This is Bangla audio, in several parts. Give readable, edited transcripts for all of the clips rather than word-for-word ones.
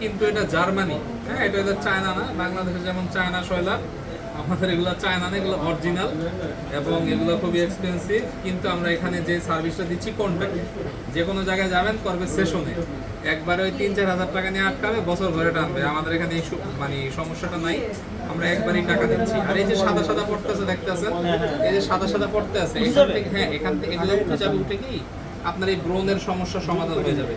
কিন্তু এটা জার্মানি, হ্যাঁ, এটা চায়না না। বাংলাদেশে যেমন চায়না শৈলা, আমাদের এগুলো চায়না না, এগুলো অরিজিনাল এবং এগুলো খুবই এক্সপেন্সিভ। কিন্তু আমরা এখানে যে সার্ভিসটা দিচ্ছি কন্ট্যাক্ট, যে কোনো জায়গায় যাবেন করবে সেশনে, একবারে ওই 3-4 হাজার টাকা নিয়ে আটকাবে, বছর ভরে টানবে। আমাদের এখানে এই মানে সমস্যাটা নাই, আমরা একবারই টাকা দিচ্ছি। আর এই যে সাদা সাদা পড়তেছে দেখতেছেন, এই যে সাদা সাদা পড়তে আছে, এখান থেকে, হ্যাঁ, এখান থেকে এগুলো উঠে যাবে। উঠে কি আপনার এই ব্রণের সমস্যার সমাধান হয়ে যাবে।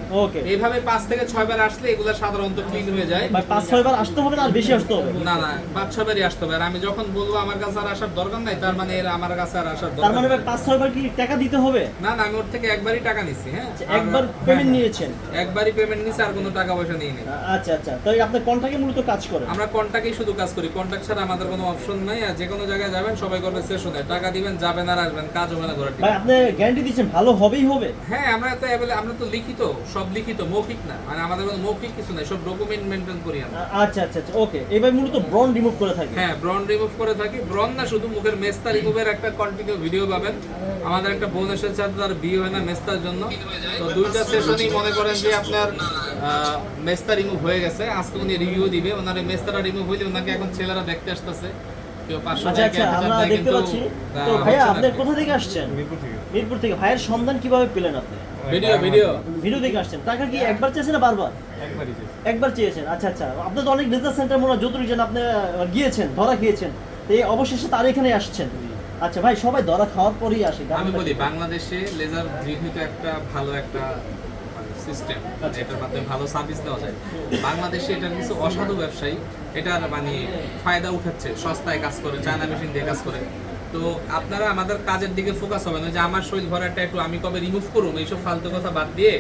এইভাবে 5 থেকে 6 বার আসলে এগুলো সাধারণত ক্লিন হয়ে যায়। 5-6 বার আসতে হবে না, আর বেশি আসতে হবে না? 5-6 বারই আসতে হবে। আর আমি যখন বলবো আমার কাছে আর আসার দরকার নাই, তার মানে এরা আমার কাছে আর আসার দরকার। তার মানে 5-6 বার কি টাকা দিতে হবে? না, আমি ওর থেকে একবারই টাকা নিছি। হ্যাঁ, একবার পেমেন্ট নিয়েছেন? একবারই পেমেন্ট নিছি, আর কোনো টাকা পয়সা নিই নি। আচ্ছা আচ্ছা, তাই আপনি কন্ট্রাক্টে মূলত কাজ করেন? আমরা কন্ট্রাক্টেই শুধু কাজ করি, কন্ট্রাক্ট ছাড়া আমাদের কোনো অপশন নাই। আর যে কোনো জায়গায় যাবেন সবাই করবে সেশনে, টাকা দিবেন, যাবেন আর আসবেন, কাজ হবে না ঘোরাটি। ভাই আপনি গ্যারান্টি দিচ্ছেন ভালো হবেই হবে? হ্যাঁ, আমরা তো লিখিত, সব লিখিত, মৌখিক না। মানে আমাদের কোনো মৌখিক কিছু নাই, সব ডকুমেন্ট মেইনটেইন করি আমরা। আচ্ছা আচ্ছা আচ্ছা, ওকে। এবার মূলত ব্রণ রিমুভ করে থাকি? হ্যাঁ, ব্রণ রিমুভ করে থাকি। ব্রণ না, শুধু মুখের মেস্তা রিমুভের একটা কন্টিনিউ ভিডিও পাবেন। আমাদের একটা বোন এসেছে, তার বিয়ে হয় না মেস্তার জন্য, তো 2টা সেশনই মনে করেন যে আপনার মেস্তা রিমুভ হয়ে গেছে। আজকে উনি রিভিউ দিবে, ওনার মেস্তাটা রিমুভ হইলে ওনাকে এখন ছেলেরা দেখতে আসতেছে। আচ্ছা আচ্ছা, আমরা দেখতে পাচ্ছি। তো ভাইয়া আপনি কোথা থেকে আসছেন? মিরপুর থেকে। ভাইয়ের সন্ধান কিভাবে পেলেন আপনি? ভিডিও দেখে আসছেন। টাকা কি একবার চেয়েছেন না বারবার? একবার চেয়েছেন। আচ্ছা আচ্ছা, আপনি তো অনেক লেজার সেন্টার মনে হয় যতটুকু জানেন আপনি গিয়েছেন, ধরা খেয়েছেন, তো এই অবশেষে তার এখানে আসছেন। আচ্ছা ভাই, সবাই ধরা খাওয়ার পরেই আসে। আমি বলি, বাংলাদেশে লেজার যেহেতু একটা ভালো একটা সিস্টেম, এটার মাধ্যমে ভালো সার্ভিস দেওয়া যায়। বাংলাদেশে এটার কিছু অসাধু ব্যবসায়ী এটার মানে ফায়দা উঠাচ্ছে, সস্তায় কাজ করে, চায়না মেশিন দিয়ে কাজ করে। তো আপনারা আমাদের কাজের দিকে ফোকাস হবেন, যে আমার শরীর ভরা ট্যাটু আমি কবে রিমুভ করুম, এইসব ফালতু কথা বাদ দিয়ে।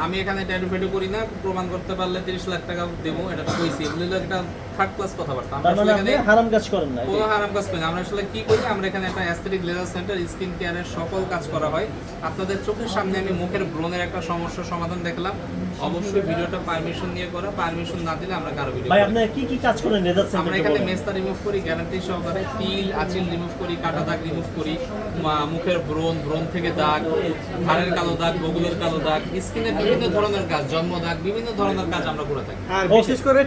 আমি এখানে ট্যাটু ফেটু করি না, প্রমাণ করতে পারলে 30 লাখ টাকা দেবো, এটা তো কইছি। এগুলো একটা থার্ড ক্লাস কথাবার্তা। আমরা এখানে হারাম কাজ করেন না? কোনো হারাম কাজ করি না। আমরা আসলে কি করি, আমরা এখানে একটা অ্যাস্থেটিক লেজার সেন্টার, স্কিন কেয়ারের সকল কাজ করা হয়। আপনাদের চোখের সামনে আমি মুখের ব্রণের একটা সমস্যার সমাধান দেখলাম। অবশ্যই ভিডিওটা পারমিশন নিয়ে করা, পারমিশন না দিলে আমরা কারো ভিডিও। ভাই আপনি কি কি কাজ করেন লেজার সেন্টারে? আমরা এখানে মেস্তা রিমুভ করি গ্যারান্টি সহকারে, তিল আঁচিল রিমুভ করি, কাটা দাগ রিমুভ করি, মুখের ব্রণ থেকে দাগ, ঘাড়ের কালো দাগ, বগুলের কালো দাগ, স্কিনের বিভিন্ন ধরনের কাজ, জন্ম দাগ, বিভিন্ন ধরনের কাজ আমরা করে থাকি। আর বিশেষ করে